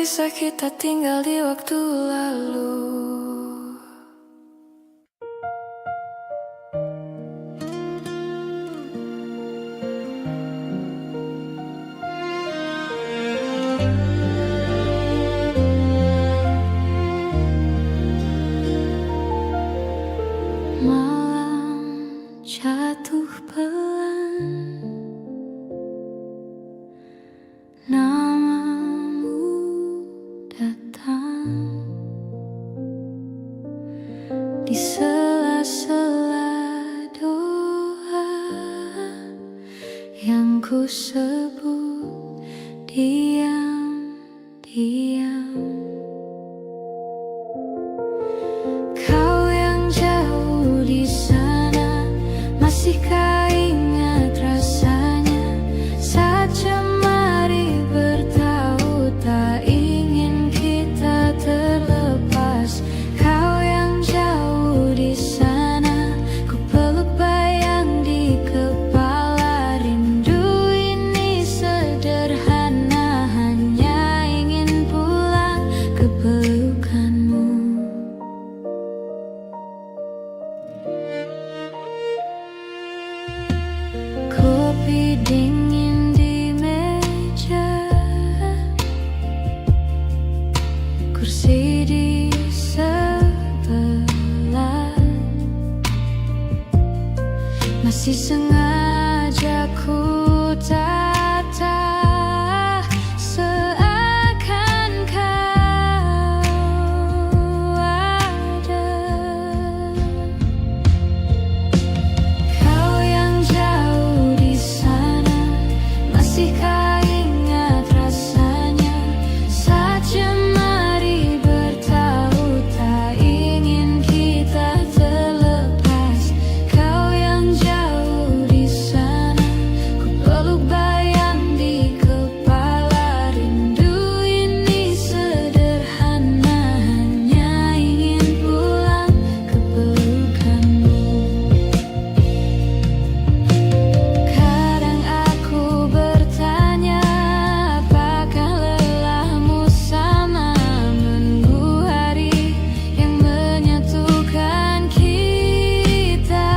Kisah kita tinggal di waktu lalu. Malam jatuh pelan, namamu datang di sela-sela doa yang ku sebut diam-diam. Kau yang jauh di sana, masihkah ingat rasanya saat jemari bertaut tak ingin kita terlepas. Kau yang jauh di sana, ku peluk bayang di kepala. Rindu ini sederhana, hanya ingin pulang ke pelukanmu. Kopi dingin di meja, kursi di sebelah, masih sengaja ku tata seakan kau ada. Kau yang jauh di sana, masihkah ingat rasanya saat jemari bertaut tak ingin kita terlepas. Kau yang jauh di sana, ku peluk bayang di kepala. Rindu ini sederhana, hanya ingin pulang ke pelukanmu. Kadang aku bertanya, apakah lelahmu sama menunggu hari yang menyatukan kita.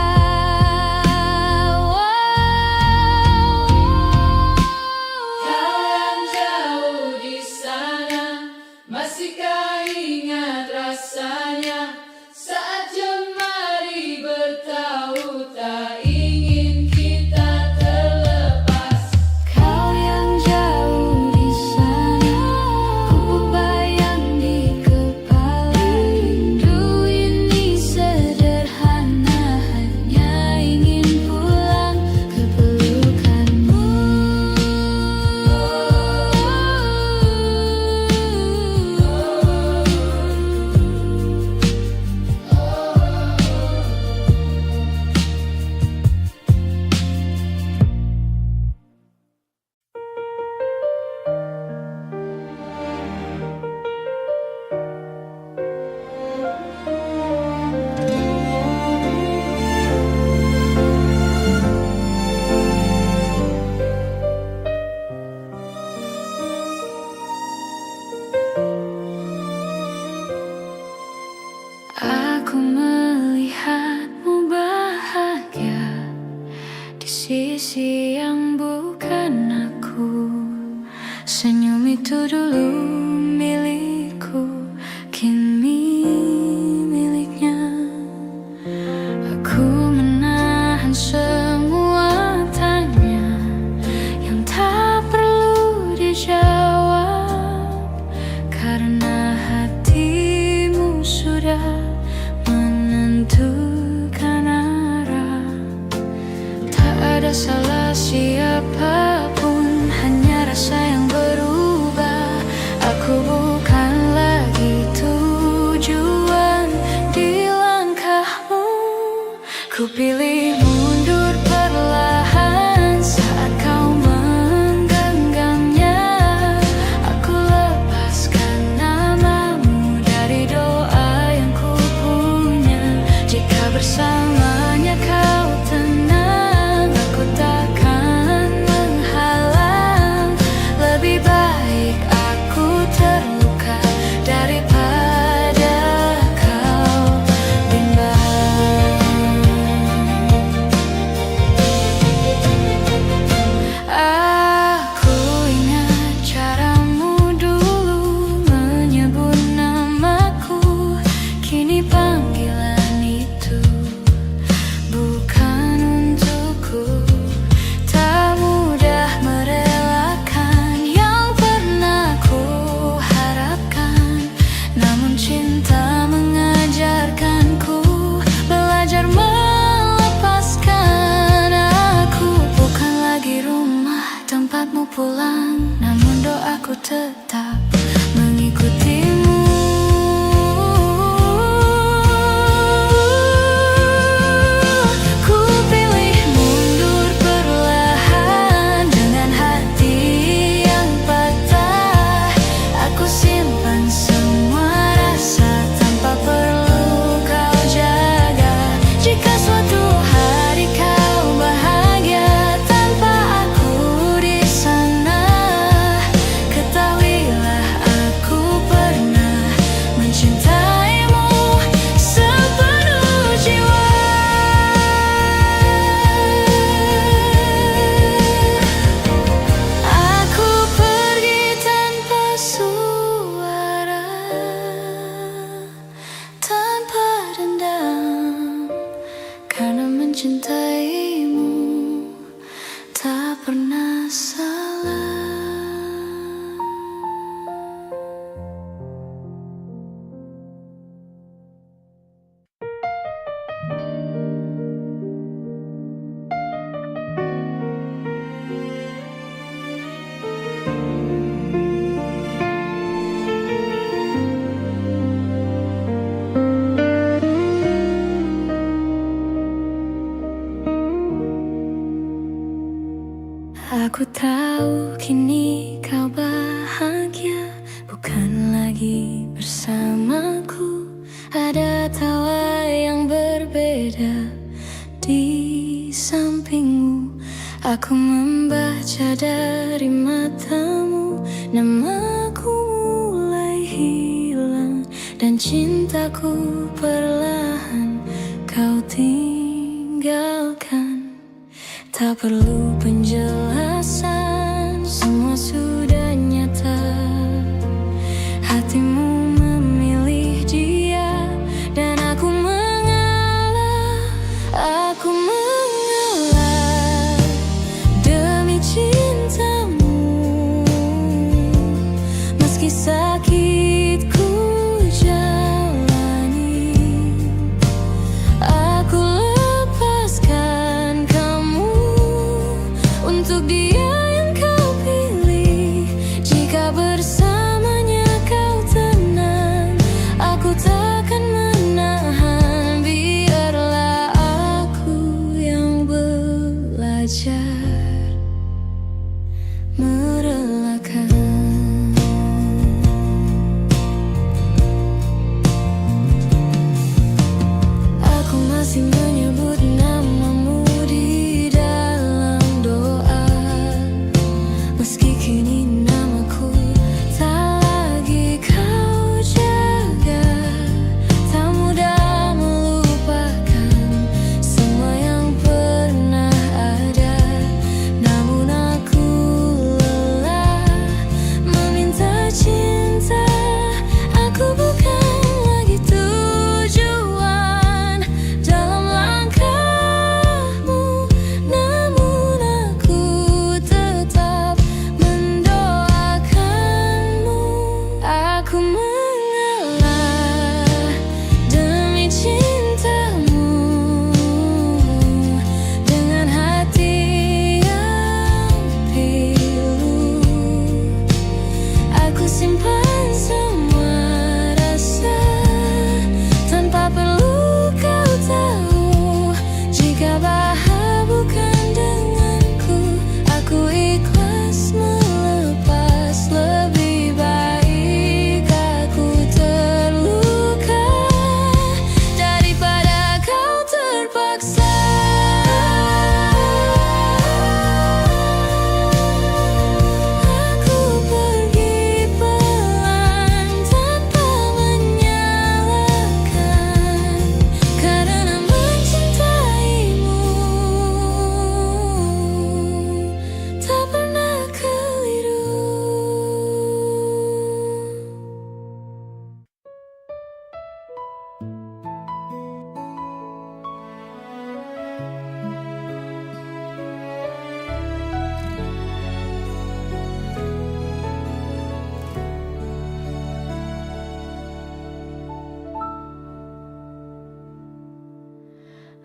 Kau yang jauh di sana, masihkah ingat rasanya saat jemari bertaut tak ingin kita terlepas. Kau yang jauh di sana, ku bayang di kepala. Rindu ini sederhana, hanya ingin pulang ke pelukanmu. Aku melihatmu bahagia di sisi yang bukan aku. Senyum itu dulu milikku, kini miliknya. Aku menahan semua tanya yang tak perlu dijawab, karena hatimu sudah menentukan arah. Tak ada salah siapapun, hanya rasa yang berubah. Aku bukan lagi tujuan di langkahmu. Ku pilih mundur perlahan saat kau menggenggamnya. Aku lepaskan namamu dari doa yang ku punya. Jika bersamanya kau tenang, aku takkan menghalang. Lebih baik aku terlalu pulang, namun doaku tetap mengikutimu. Ku pilih mundur perlahan dengan hati yang patah. Aku simpan semua rasa tanpa perlu kau jaga. Jika suatu hari kau bahagia tanpa aku di sana, ketahuilah aku pernah mencintaimu sepenuh jiwa. Aku pergi tanpa suara, tanpa dendam, karena mencintaimu tak pernah salah. Aku tahu kini kau bahagia, bukan lagi bersamaku. Ada tawa yang berbeda di sampingmu. Aku membaca dari matamu, namaku mulai hilang, dan cintaku perlahan kau tinggalkan. Tak perlu penjelasan, semua sudah nyata. Hatimu memilih dia, dan aku mengalah. Aku mengalah demi cintamu, meski sakit ku jalani. Aku lepaskan kamu untuk dia yang kau pilih. Jika bersamanya kau tenang, aku takkan menahan. Biarlah aku yang belajar merelakan. Aku masih menyebut namamu di dalam doa, meski kini namaku tak lagi kau jaga. Tak mudah melupakan semua yang pernah ada, namun aku lelah meminta cinta. Aku bukan lagi tujuan dalam langkahmu, namun aku tetap mendoakanmu. Aku mengalah demi cintamu dengan hati yang pilu. Aku simpan semua rasa tanpa perlu kau tahu. Jika bahagia bukan denganku, aku ikhlas melepas. Lebih baik aku terluka daripada kau terpaksa. Aku pergi pelan tanpa menyalahkan, karena mencintaimu tak pernah keliru.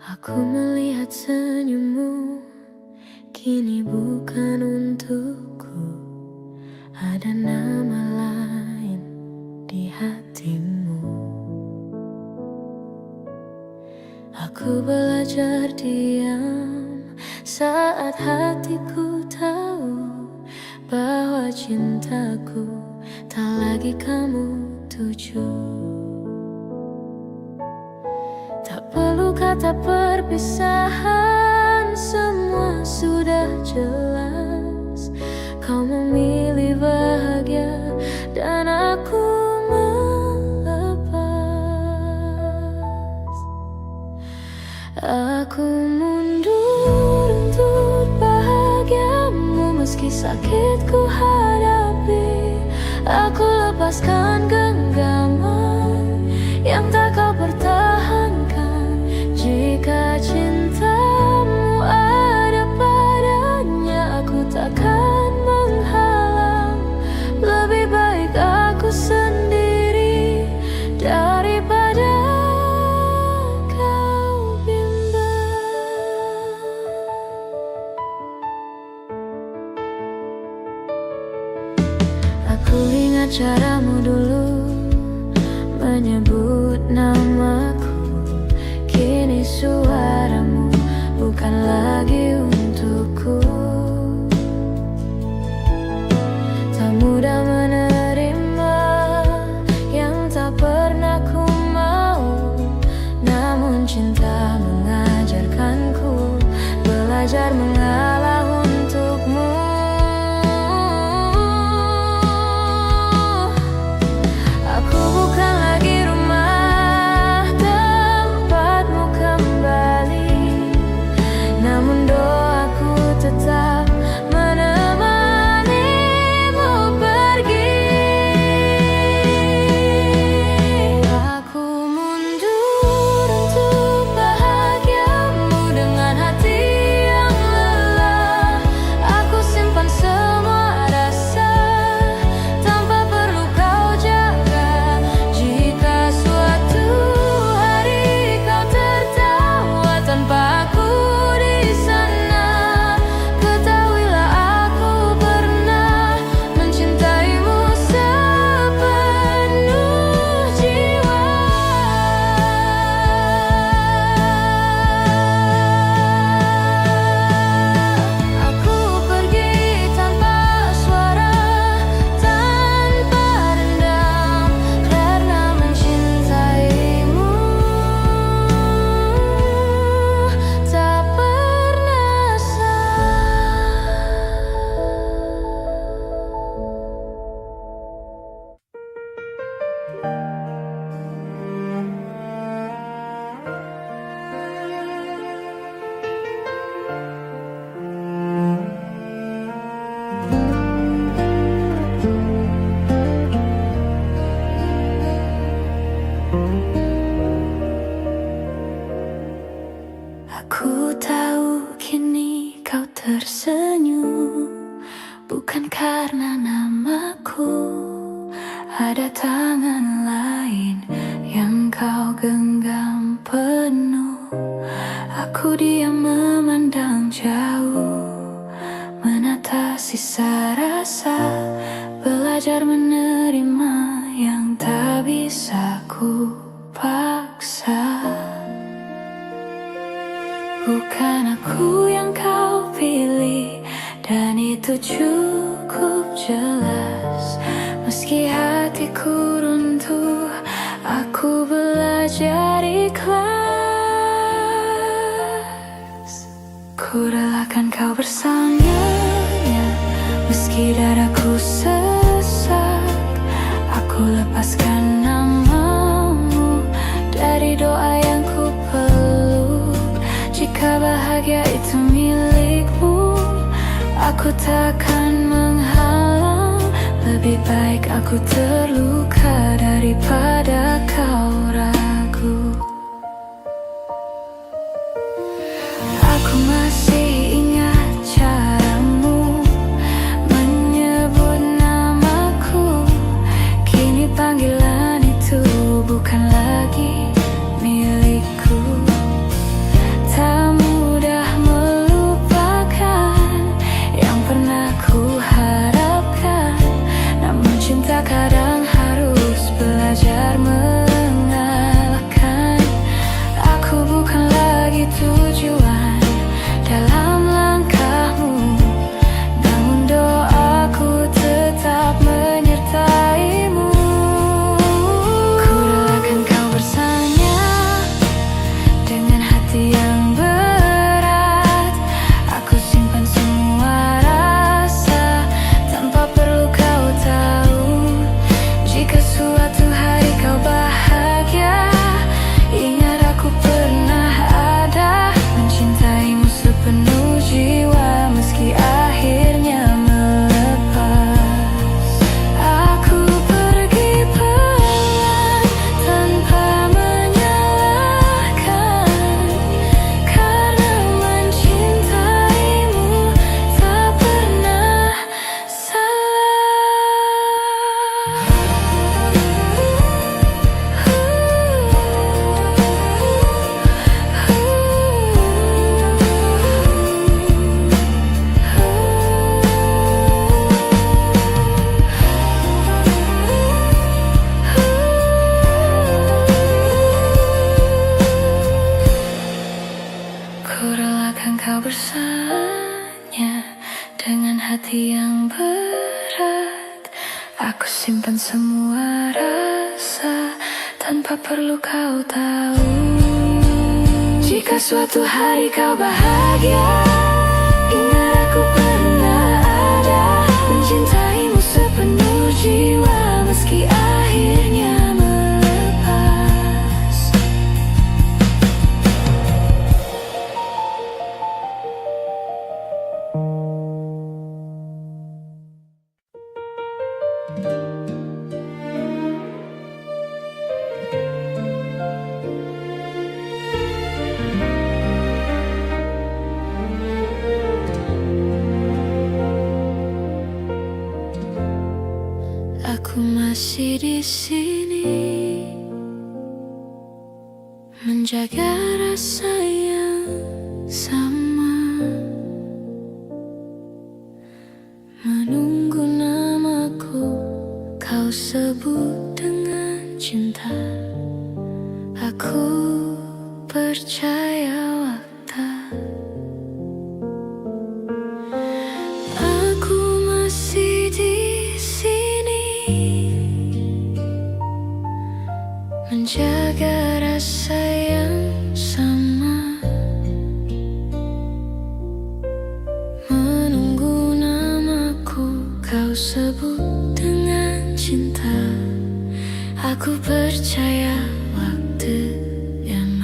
Aku melihat senyummu kini bukan untukku. ada nama lain di hatimu. Aku belajar diam saat hatiku tahu bahwa cintaku tak lagi kamu tuju. Tak perlu kata perpisahan, semua sudah jelas. Kau memilih bahagia dan aku melepas. Aku mundur untuk bahagiamu, meski sakit ku hadapi. Aku lepaskan genggaman yang tak kau pertahankan. Jika cintamu ada padanya, aku takkan menghalang. Lebih baik aku sendiri daripada kau bimbang. Aku ingat caramu dulu menyebut namaku. Kini suaramu bukan lagi untukku. Tak mudah menerima yang tak pernah ku mau, namun cinta mengajarkanku belajar mengalah untukmu. Aku bukan lagi rumah tempatmu kembali, namun doaku tetap menemanimu pergi. Aku mundur untuk bahagiamu dengan hati yang lelah. Aku simpan semua rasa tanpa perlu kau jaga. Jika suatu hari kau tertawa tanpa aku di sana, ketahuilah aku pernah mencintaimu sepenuh jiwa. Aku pergi tanpa suara, tanpa dendam, karena mencintaimu tak pernah salah. Aku tahu kini kau tersenyum, bukan karena namaku. Ada tangan lain yang kau genggam penuh. Aku diam memandang jauh, menata sisa rasa, belajar menerima yang tak bisa ku paksa. Bukan aku yang kau pilih, dan itu cukup jelas. Meski hatiku runtuh, aku belajar ikhlas. Ku relakan kau bersamanya, meski dadaku sesak. Aku lepaskan namamu dari doa yang ku peluk. Jika bahagia itu milikmu, aku takkan menghalang. Lebih baik aku terluka daripada kau ragu. Aku masih ingat caramu menyebut namaku. Kini panggilan itu bukan lagi milikku. Tak mudah melupakan yang pernah ku harapkan, rasanya dengan hati yang berat. Aku simpan semua rasa tanpa perlu kau tahu. Jika suatu hari kau bahagia, ingat aku pernah ada, mencintaimu sepenuh jiwa meski akhirnya melepas. Aku masih di sini, menjaga rasa yang sama, menunggu namaku kau sebut dengan cinta. Aku percaya waktu. Aku masih di sini, menjaga rasa yang sama, menunggu namaku kau sebut dengan cinta. Aku percaya waktu yang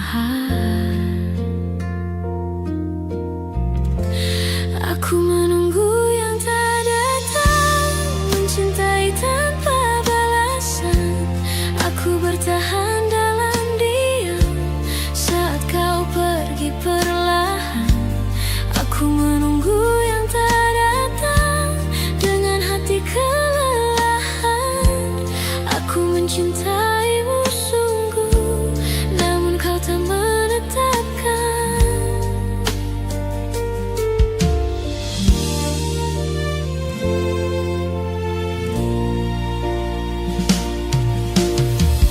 aku menunggu yang tak datang, mencintai tanpa balasan. Aku bertahan dalam diam saat kau pergi perlahan. Aku menunggu yang tak datang dengan hati kelelahan. Aku mencintaimu sungguh, namun kau tak menetapkan.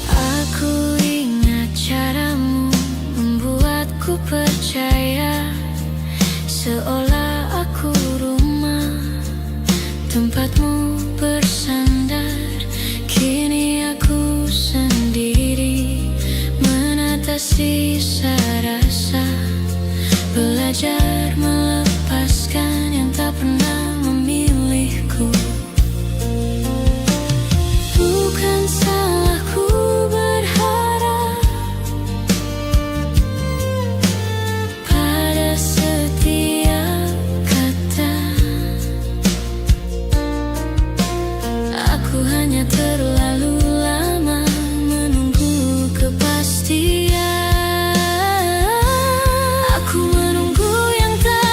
Aku ingat caramu membuatku percaya, seolah aku rumah tempatmu bersandar. Kini aku sendiri menata sisa rasa, belajar melepaskan yang tak pernah memilihku. Bukan salahku berharap pada setiap kata. Aku hanya terlalu lama menunggu kepastian. Aku menunggu yang tak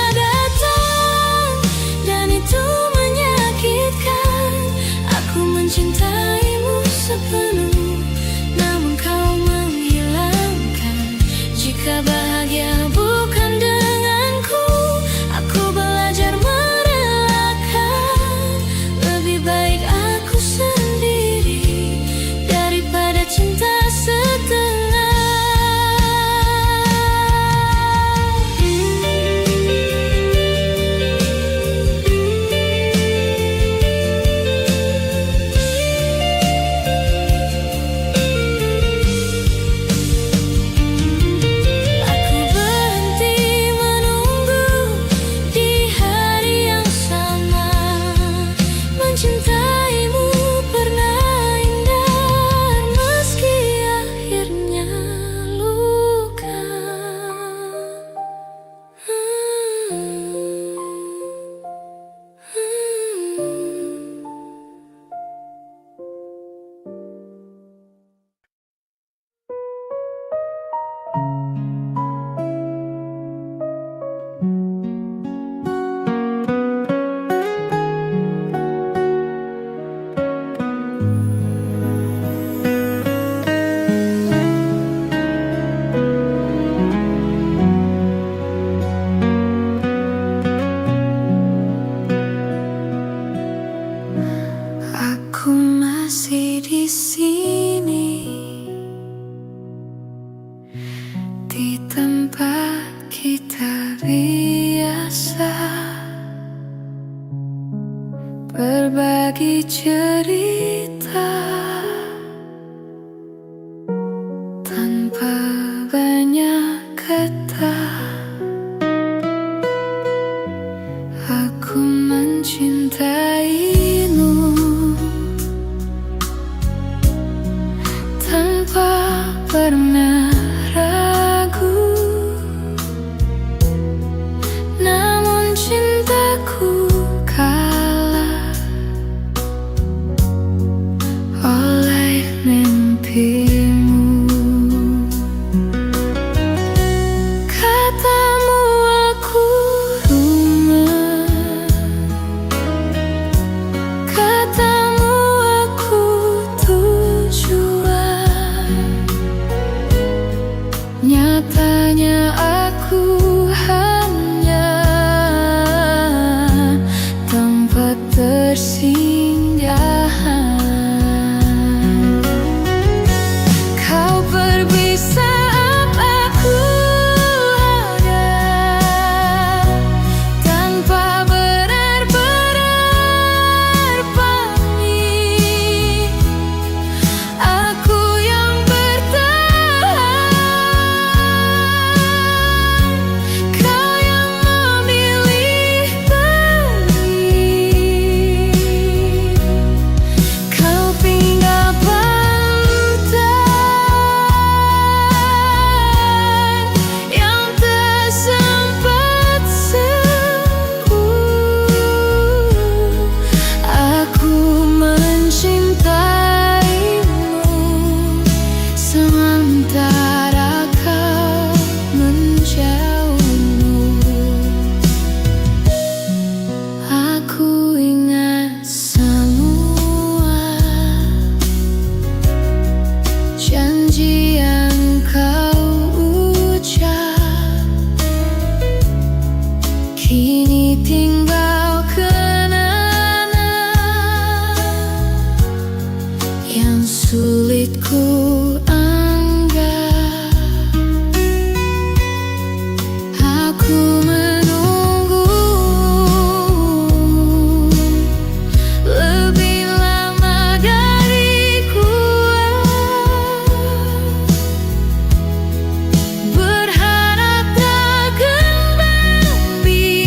bisa berbagi cerita tanpa banyak kata. Aku mencintaimu tanpa pernah ragu, namun cintaku kalah oleh mimpimu. Katamu aku rumah, katamu aku tujuan, nyatanya aku hanya tempat tersinggahan. Kau pergi saat aku ada, tanpa benar-benar pamit. Aku yang bertahan, kau yang memilih pergi. Kau pindah pantai yang tak sempat sembuh. Aku mencintaimu sementara kau menjauh. Aku ingat semua janji yang kau ucap, kini tinggal kenangan yang sulit ku anggap. Aku menunggu lebih lama dari kuat, berharap tak kembali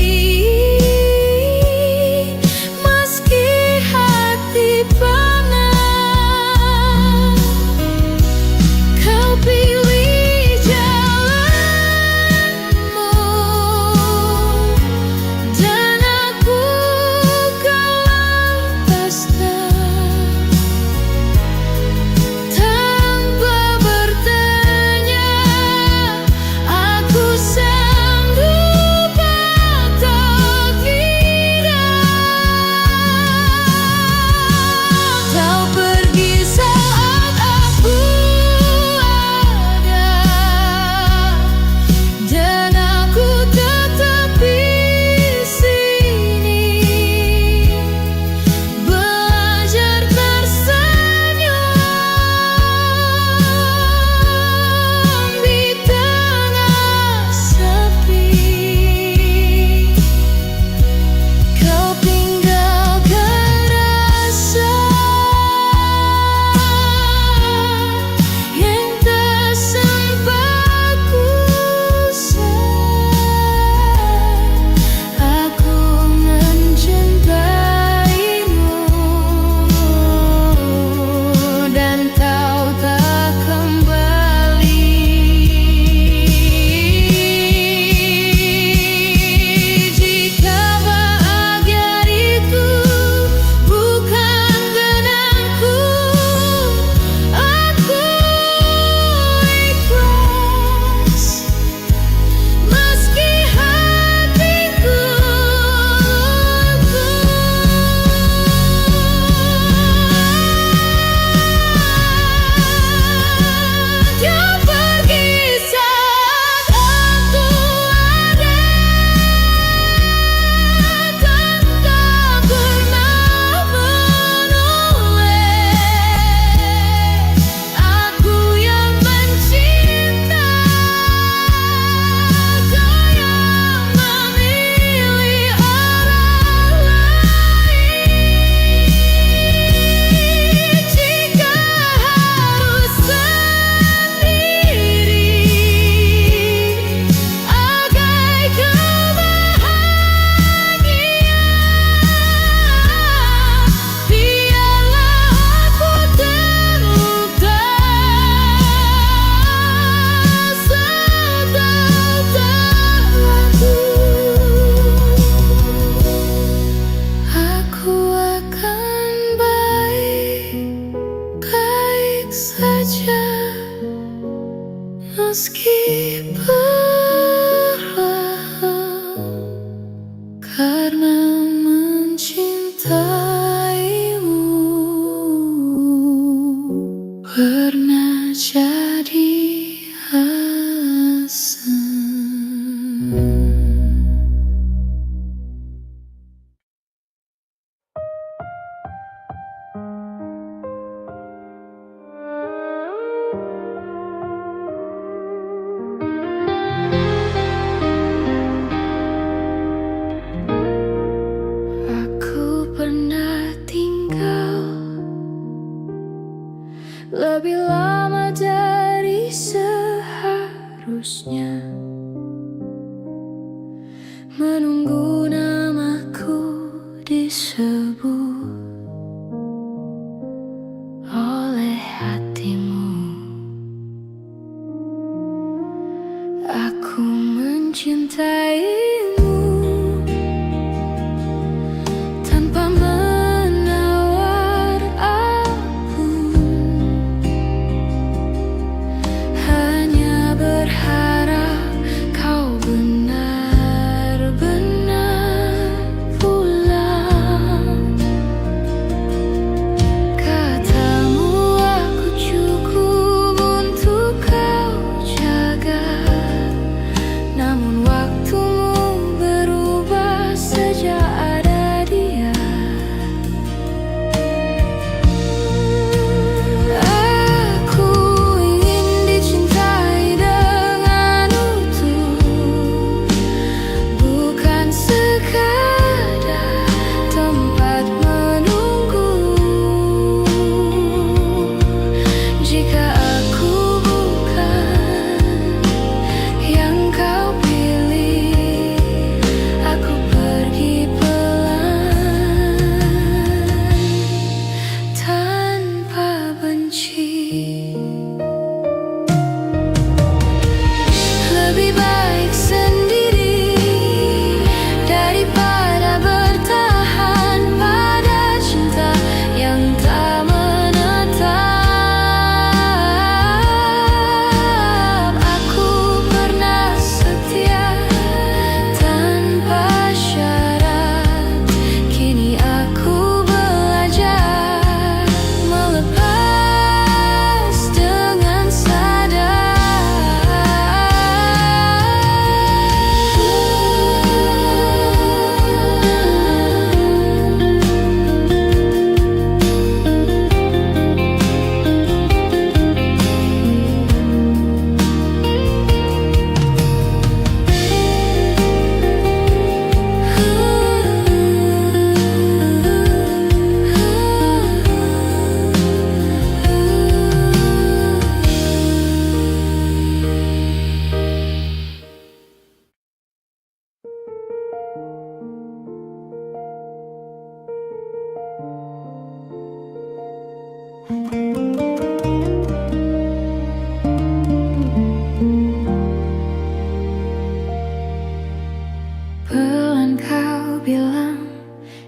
Pelan kau bilang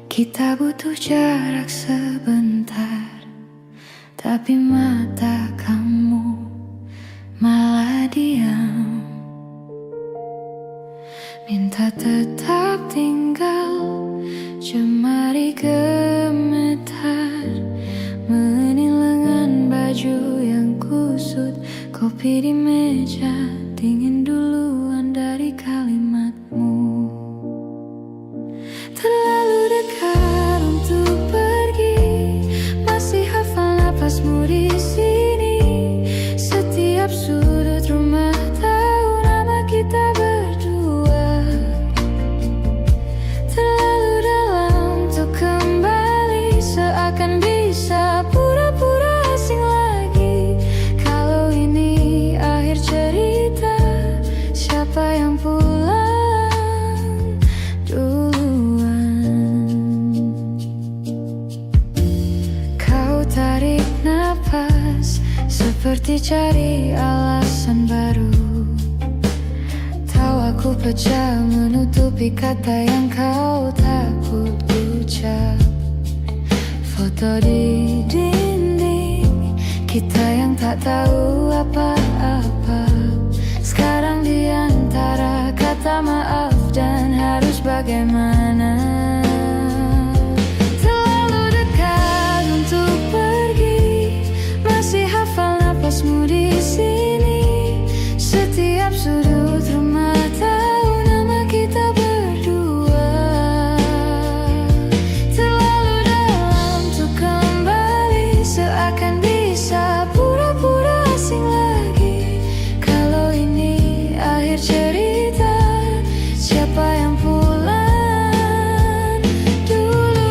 kita butuh jarak sebentar, tapi mata kamu malah diam. Minta tetap tinggal, jemari gemetar, menil lengan baju yang kusut, kopi di meja dingin duluan dari kalimatmu. Terlalu dekat untuk pergi, masih hafal napasmu di sini. Setiap sudut rumah tahu nama kita berdua. Terlalu dalam untuk kembali, seakan bisa pura-pura asing lagi. Kalau ini akhir cerita, siapa yang pulang duluan? Kau tarik napas seperti cari alasan baru. Tahu aku pecah menutupi kata yang kau takut ucap. Foto di dinding kita yang tak tahu apa-apa, sekarang di antara kata maaf dan harus bagaimana. Terlalu dekat untuk pergi, masih hafal napasmu di sini. Setiap sudut rumah tahu nama kita berdua. Terlalu dalam untuk kembali, seakan bisa pura-pura asing lagi. Kalau ini akhir cerita, siapa yang pulang duluan?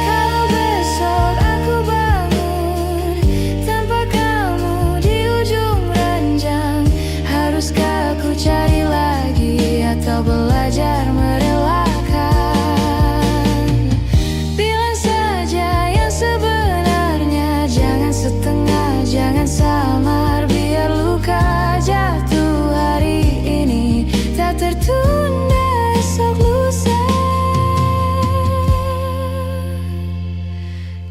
Kalau besok aku bangun tanpa kamu di ujung ranjang, haruskah aku cari lagi atau belajar merelakan? Bilang saja yang sebenarnya, jangan setengah, jangan samar, biar luka jatuh hari ini tak tertunda esok lusa.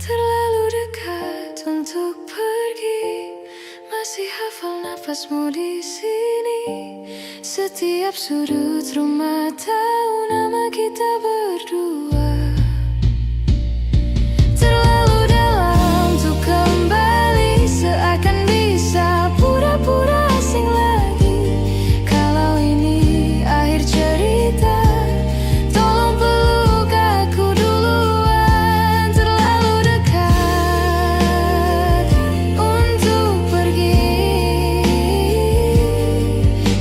Terlalu dekat untuk pergi, masih hafal napasmu di sini. Setiap sudut rumah tahu nama kita berdua. Terlalu dalam untuk kembali, seakan bisa pura-pura asing lagi. Kalau ini akhir cerita, tolong peluk aku duluan. Terlalu dekat untuk pergi,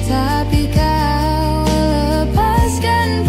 tapi kau lepaskan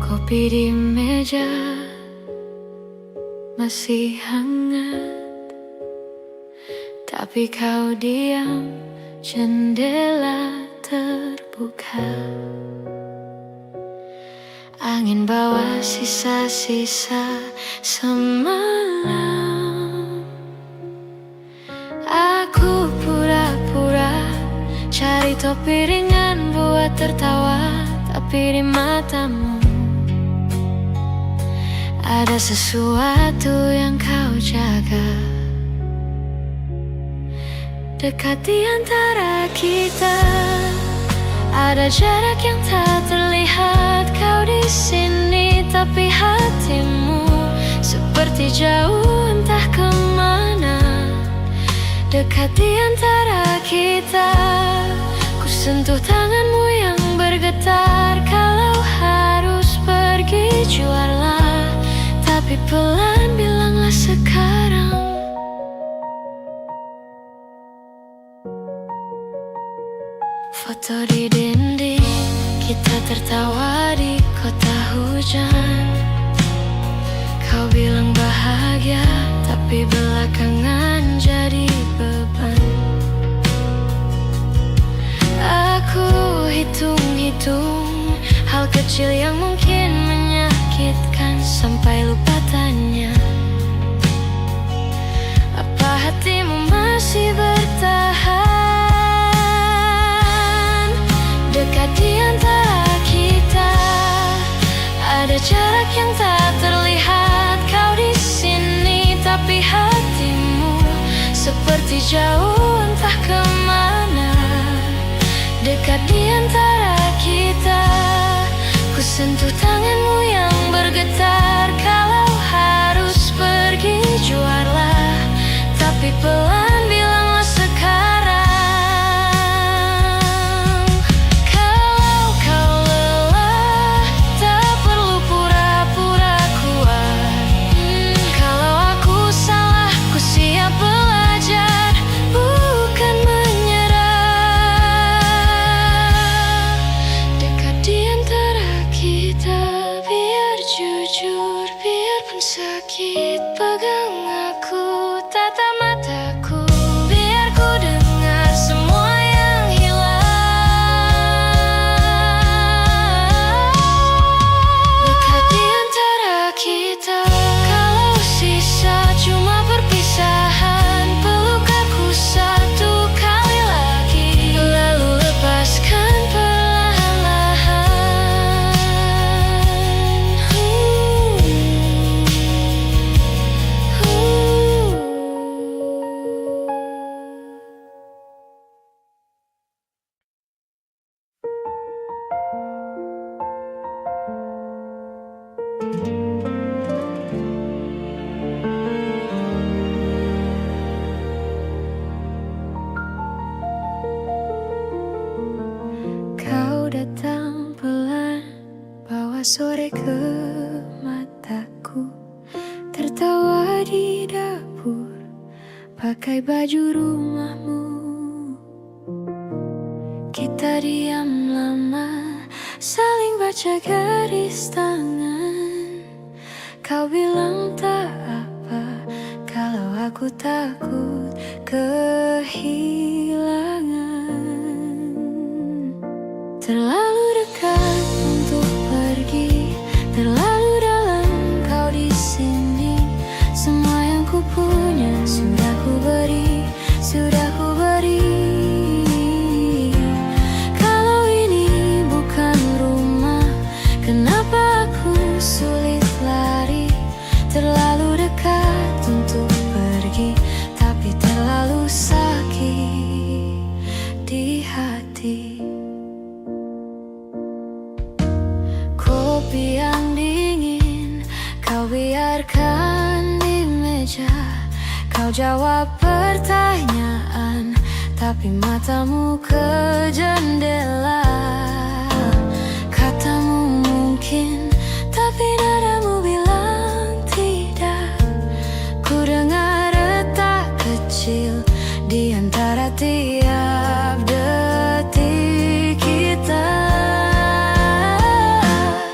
kopi di meja masih hangat, tapi kau diam, jendela terbuka. Angin bawa sisa-sisa semalam. Aku pura-pura cari topi ringan buat tertawa, tapi di matamu ada sesuatu yang kau jaga. Dekat di antara kita, ada jarak yang tak terlihat. Kau di sini, tapi hatimu seperti jauh entah kemana. Dekat di antara kita, ku sentuh tanganmu yang bergetar. Kalau harus pelan bilanglah sekarang. Foto di dinding, kita tertawa di kota hujan. Kau bilang bahagia, tapi belakangan jadi beban. Aku hitung-hitung hal kecil yang mungkin menyakitkan, sampai lupa tanya, apa hatimu masih bertahan? Dekat di antara kita ada jarak yang tak terlihat. Kau di sini, tapi hatimu seperti jauh entah kemana. Dekat di antara kita, ku sentuh tanganmu yang bergetar. Kalau harus pergi, juarlah, tapi pelan bilanglah sekarang. Kalau kau lelah, tak perlu pura-pura kuat. Kalau aku salah, ku siap belajar, bukan menyerah. Dekat di antara kita, biar jujur, biarpun sakit, pegang aku, tatap mataku, biar ku dengar semua yang hilang. Dekat di antara kita, kalau sisa cuma perpisahan, peluk aku satu kali lagi, lalu lepaskan perlahan-lahan. Kau datang pelan, bawa sore ke mataku, tertawa di dapur, pakai baju rumahmu. Kita diam lama, saling baca garis tangan. Kau bilang tak apa, kalau aku takut kehilangan. Terlalu dekat untuk pergi, terlalu dalam kau di sini. Semua yang ku punya sudah ku beri, sudah ku beri. Kalau ini bukan rumah, kenapa aku sulit lari? Terlalu dekat untuk pergi, tapi terlalu sakit di hati. Kopi yang dingin kau biarkan di meja. Kau jawab pertanyaan, tapi matamu ke jendela. Katamu mungkin, tapi nadamu bilang tidak. Ku dengar retak kecil di antara tiap detik kita.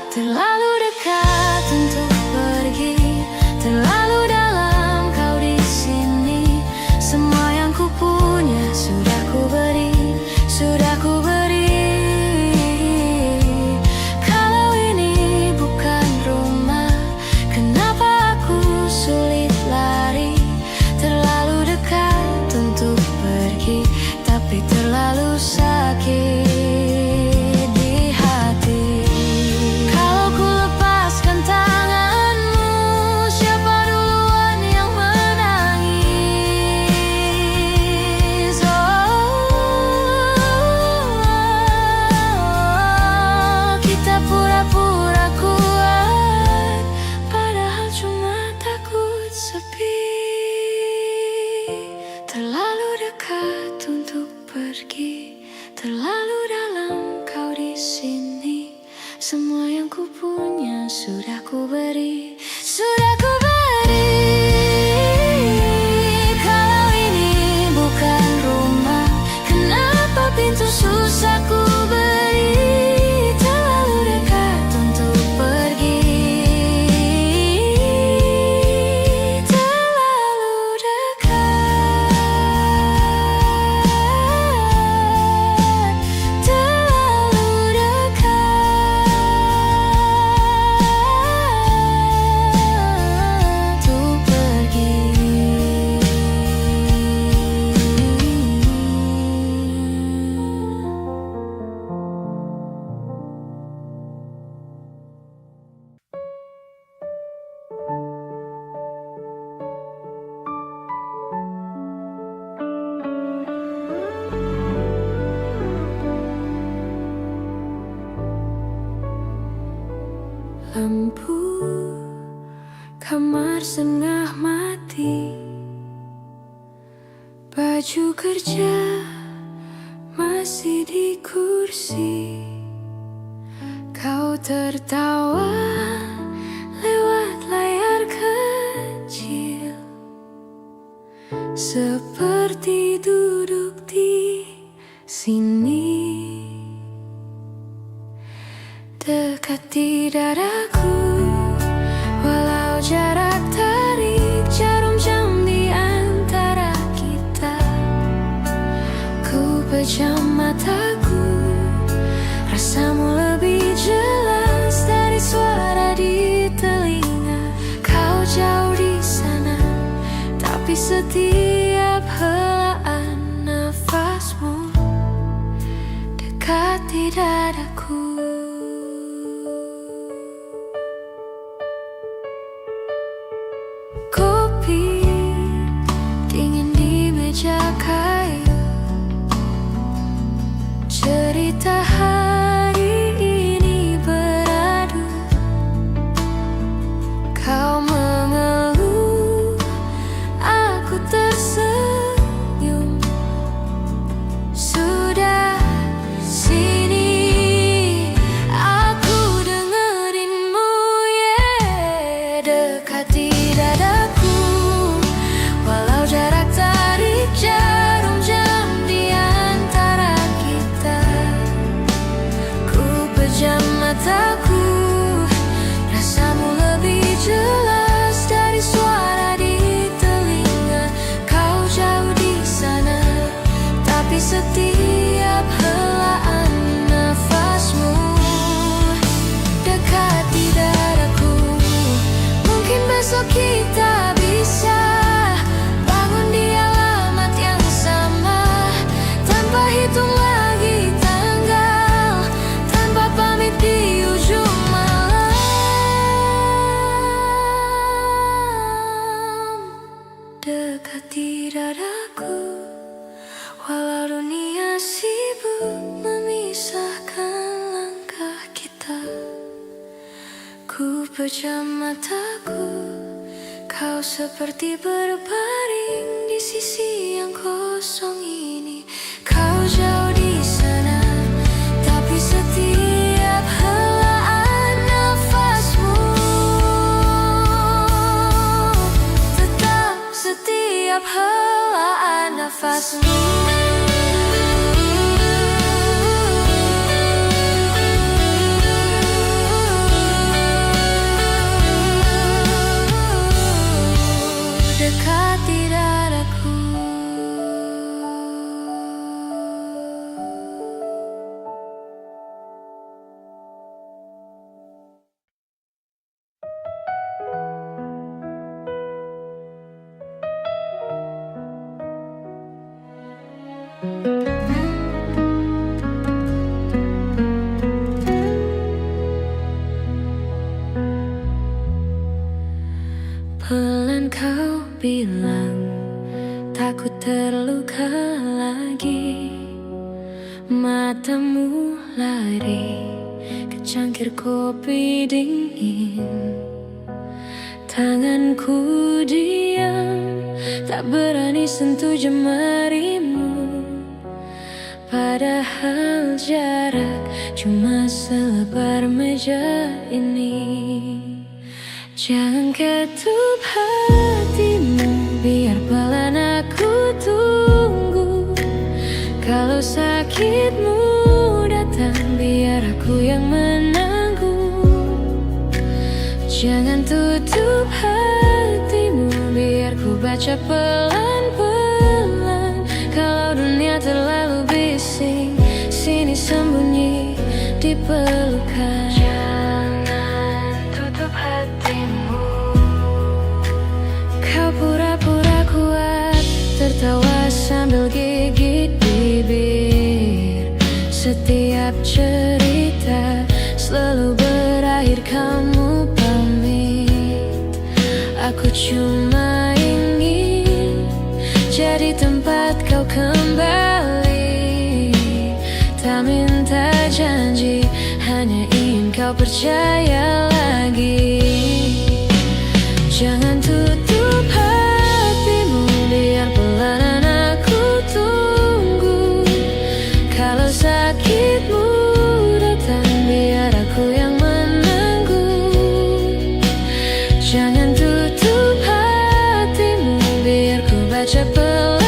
Terlalu dekat untuk pergi, terlalu dalam kau di sini. Semua yang ku punya sudah ku beri, sudah ku beri. Kalau ini bukan rumah, kenapa aku sulit lari? Terlalu dekat untuk pergi, tapi terlalu sakit di hati. Kalau ku lepaskan tanganmu, siapa duluan yang menangis? Kita pura-pura kuat, padahal cuma takut sepi. Terlalu dekat untuk pergi, terlalu dalam kau di sini. Semua yang ku punya sudah ku beri, sudah ku beri. lampu kamar setengah mati, baju kerja masih di kursi. Kau tertawa lewat layar kecil, seperti duduk di sini, dekat di dadaku. Walau jarak tarik jarum jam di antara kita, ku pejam mataku, rasamu lebih jelas dari suara di telinga. Kau jauh di sana, tapi setiap helaan nafasmu dekat di dadaku. Kopi dingin di meja kayu, cerita hari ini beradu. Kau mengeluh, aku tersenyum. Sudah sini aku dengerinmu, yeah. Dekat di dadaku, walau jarak tarik jarum jam di antara kita. Ku pejam mataku, rasamu lebih jelas dari suara di telinga. Kau jauh di sana, tapi setiap helaan nafasmu dekat di dadaku. Mungkin besok kita bisa bangun di alamat yang sama, tanpa hitung lagi tanggal, tanpa pamit di ujung malam. Dekat di dadaku, walau dunia sibuk memisahkan langkah kita. Ku pejam mataku, kau seperti berbaring di sisi yang kosong ini. Kau jauh di sana, tapi setiap helaan nafasmu tetap, setiap helaan nafasmu. Dekat di dadaku. Pelan kau bilang takut terluka lagi. Matamu lari ke cangkir kopi dingin. Tanganku diam, tak berani sentuh jemarimu. Padahal jarak cuma selebar meja ini. Jangan ketup hatimu, biar pelan aku tunggu. Kalau sakitmu datang, biar aku yang menanggung. Jangan tutup hatimu, biar ku baca pelan-pelan. Kalau dunia terlalu bising, sini sembunyi di pelukan. Jangan tutup hatimu. Kau pura-pura kuat, tertawa sambil gigit bibir. Setiap cerita selalu berakhir kamu pamit. Aku cuma ingin jadi tempat kau kembali. Tak minta janji, hanya ingin kau percaya lagi. lagi. Jangan tutup hatimu, biar pelan aku tunggu. Kalau sakitmu datang, biar aku yang menanggung. Jangan tutup hatimu, biar ku baca pelan-pelan.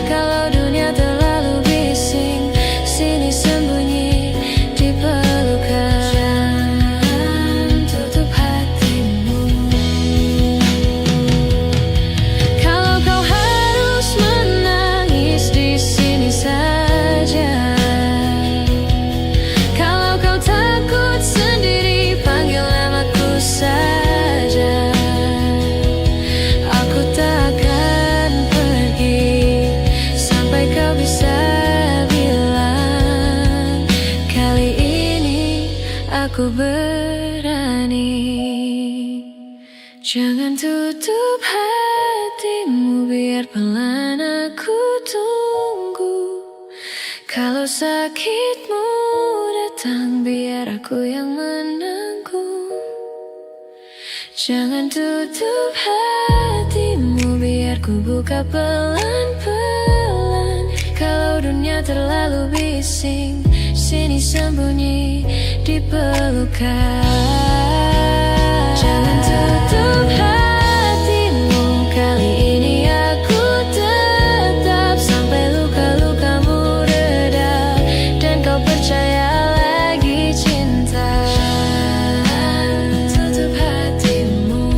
Kalau dunia terlalu bising, sini sembunyi di pelukan. Jangan tutup hatimu. Kalau kau harus menangis, di sini saja. Kalau kau takut sendiri, panggil namaku saja. Aku takkan pergi sampai kau bisa bilang, kali ini aku berani. Jangan tutup hatimu, biar pelan aku tunggu. Kalau sakitmu datang, biar aku yang menanggung. Jangan tutup hatimu, biar ku buka pelan-pelan. Kalau dunia terlalu bising, sini sembunyi di pelukan. Jangan tutup hatimu, kali ini aku tetap sampai luka-lukamu reda dan kau percaya lagi cinta. Tutup hatimu.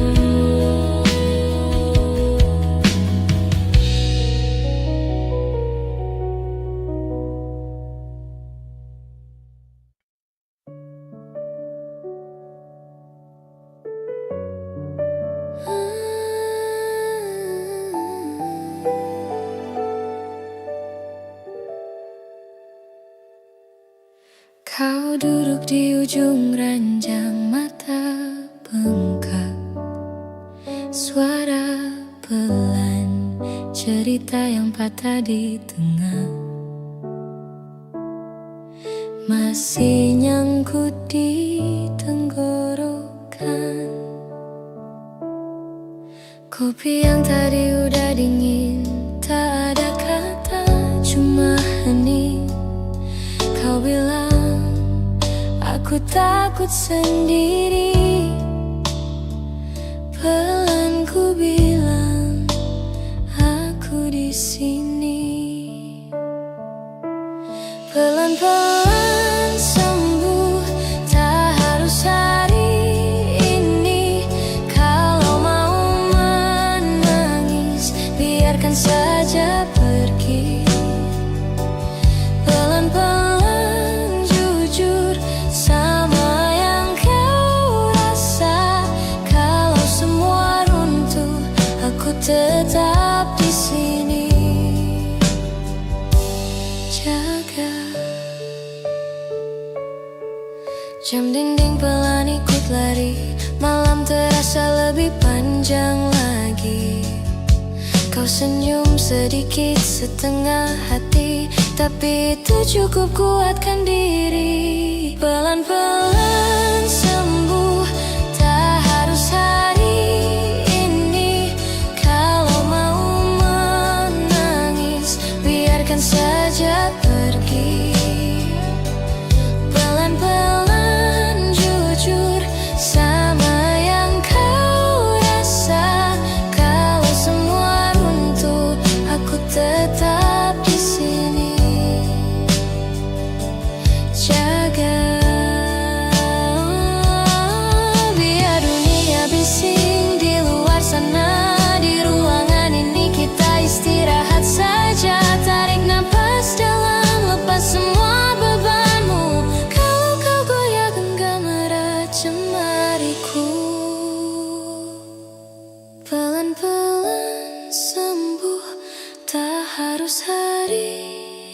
Kau duduk di ujung ranjang, mata bengkak. Suara pelan, cerita yang patah di tengah. Masih nyangkut di tenggorokan. Kopi yang tadi udah dingin, tak ada kata, cuma hening. Kau bilang aku takut sendiri. Pelan ku bilang aku di sini. Pelan-pelan sembuh, tak harus hari ini. Kalau mau menangis, biarkan saja pergi. Pelan-pelan jujur sama yang kau rasa. Kalau semua runtuh, aku tetap di sini. Jaga. Jam dinding pelan ikut lari, malam terasa lebih panjang lagi. Kau senyum sedikit setengah hati, tapi itu cukup kuatkan diri. Pelan-pelan sembuh, tak harus hari ini. Kalau mau menangis, biarkan saja pergi. Pelan-pelan jujur sama yang kau rasa. Kalau semua runtuh, aku tetap di sini. Jaga. Biar dunia bising di luar sana, di ruangan ini kita istirahat saja. Tarik nafas dalam, lepas semua bebanmu. Kalau kau goyah genggam erat jemariku. Pelan-pelan sembuh, tak harus hari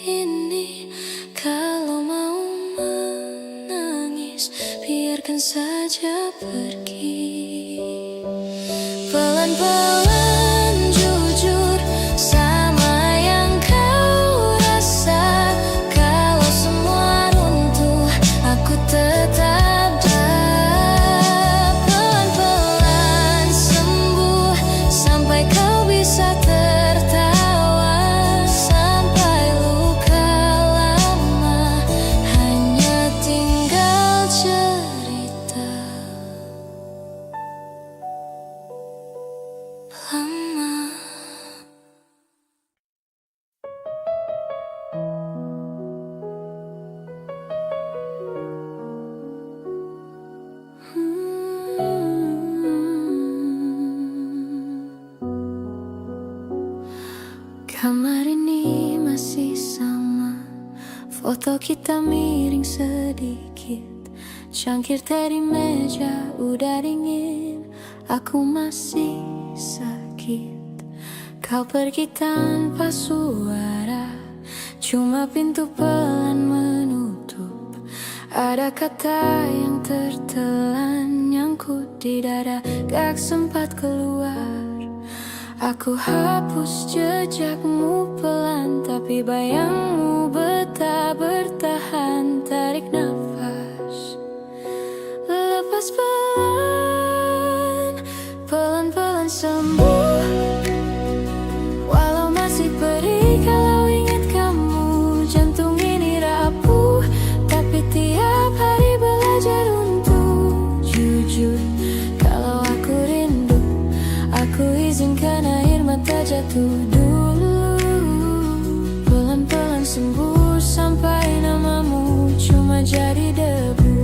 ini. Kalau mau menangis, biarkan saja pergi. Pelan-pelan jujur sama yang kau rasa. Kalau semua runtuh, aku tetap Foto kita miring sedikit, cangkir teh di meja udah dingin. Aku masih sakit, kau pergi tanpa suara, cuma pintu pelan menutup. Ada kata yang tertelan nyangkut di dada, gak sempat keluar. Aku hapus jejakmu pelan, tapi bayangmu betah bertahan. Tarik nafas, lepas pelan, pelan-pelan sembuh. Walau masih perih kalau ingat kamu, jantung ini rapuh, tapi tiap hari belajar untuk jujur. Kalau aku rindu, aku izinkan air mata jatuh dulu. Pelan-pelan sembuh sampai namamu cuma jadi debu.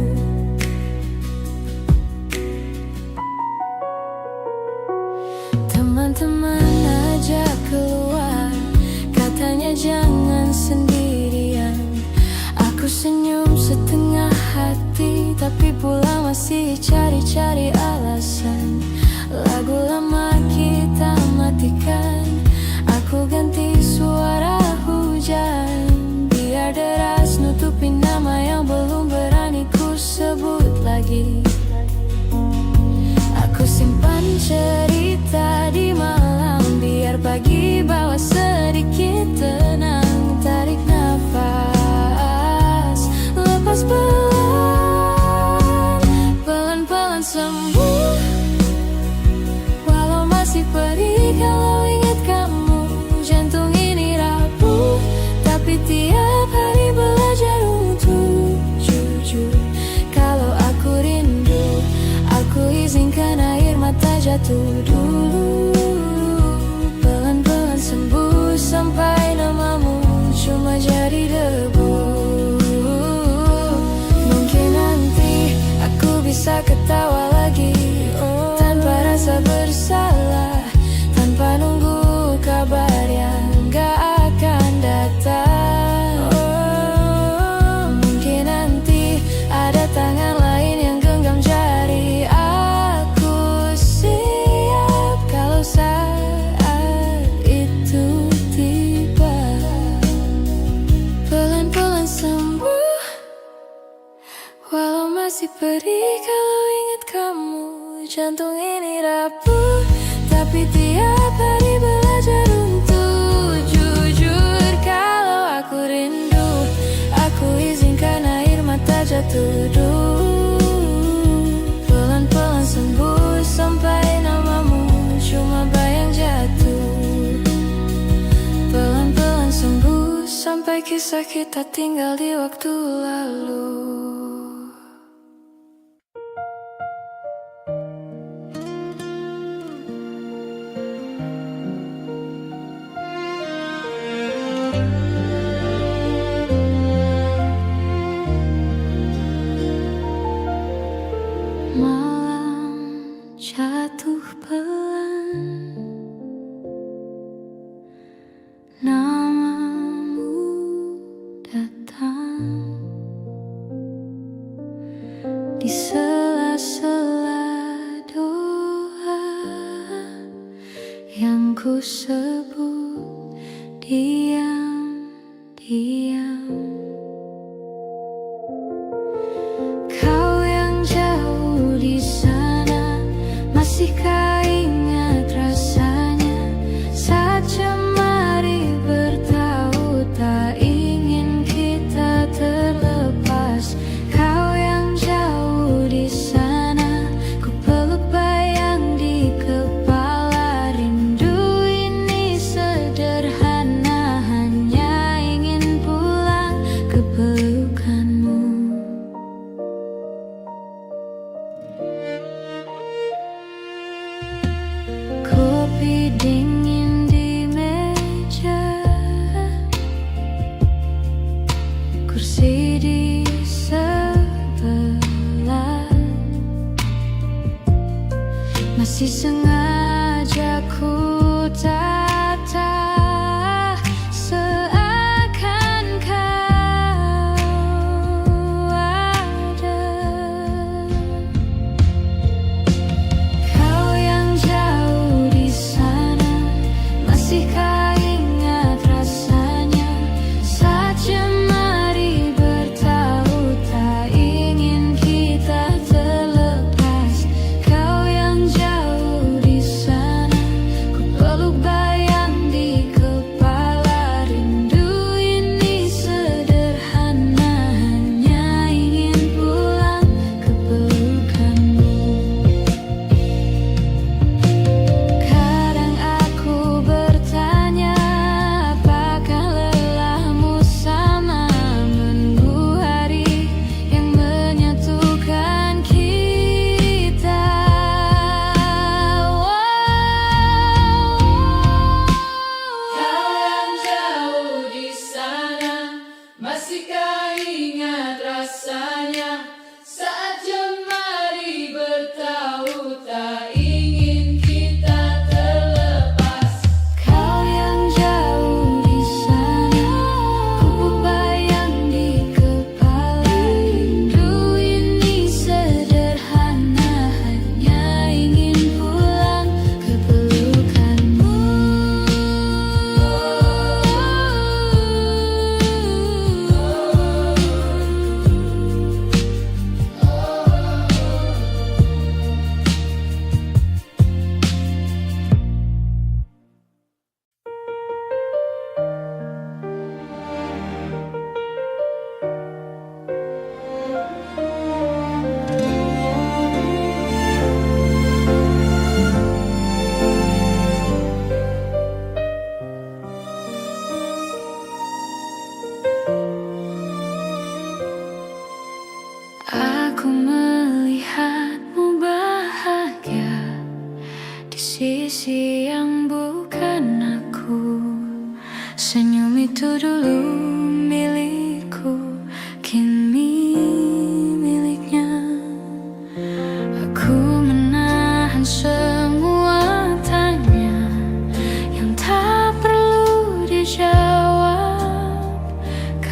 Teman-teman ajak keluar, katanya jangan sendirian. Aku senyum setengah hati, tapi pulang masih cari-cari alasan. Lagu lama kita matikan, aku ganti suara hujan, biar deras nutupin nama yang belum berani ku sebut lagi. Aku simpan cerita di malam, biar pagi bawa sedikit tenang. Tarik nafas, lepas pelan, pelan-pelan sembuh. Walau masih perih kalau ingat kamu, jantung ini rapuh, tapi tiap hari belajar untuk jujur. Kalau aku rindu, aku izinkan air mata jatuh dulu. Pelan-pelan sembuh sampai namamu cuma jadi debu. Mungkin nanti aku bisa ketawa lagi, tanpa rasa bersalah, tanpa nunggu kabar yang gak akan datang. Mungkin nanti ada tangan lain yang genggam jari. Aku siap kalau saat itu tiba. Pelan-pelan sembuh, walau masih perih kalau ingat kamu, jantung ini rapuh, tapi tiap hari belajar untuk jujur. Kalau aku rindu, aku izinkan air mata jatuh dulu. Pelan-pelan sembuh sampai namamu cuma bayang jatuh. Pelan-pelan sembuh sampai kisah kita tinggal di waktu lalu. Malam jatuh pelan, namamu datang di sela-sela doa yang ku sebut diam-diam. Kau yang jauh di sana, masihkah ingat rasanya saat jemari bertaut, tak ingin kita terlepas. Kau yang jauh di sana, ku peluk bayang di kepala. Rindu ini sederhana, hanya ingin pulang ke pelukanmu. Kopi dingin di meja, kursi di sebelah, masih sengaja ku tata seakan-akan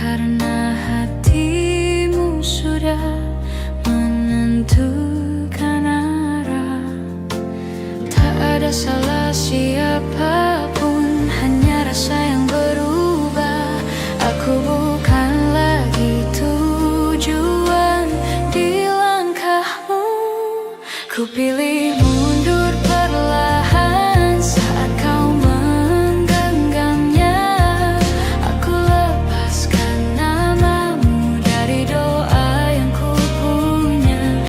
karena hatimu sudah menentukan arah. Tak ada salah siapapun, hanya rasa yang berubah. Aku bukan lagi tujuan di langkahmu, ku pilihmu.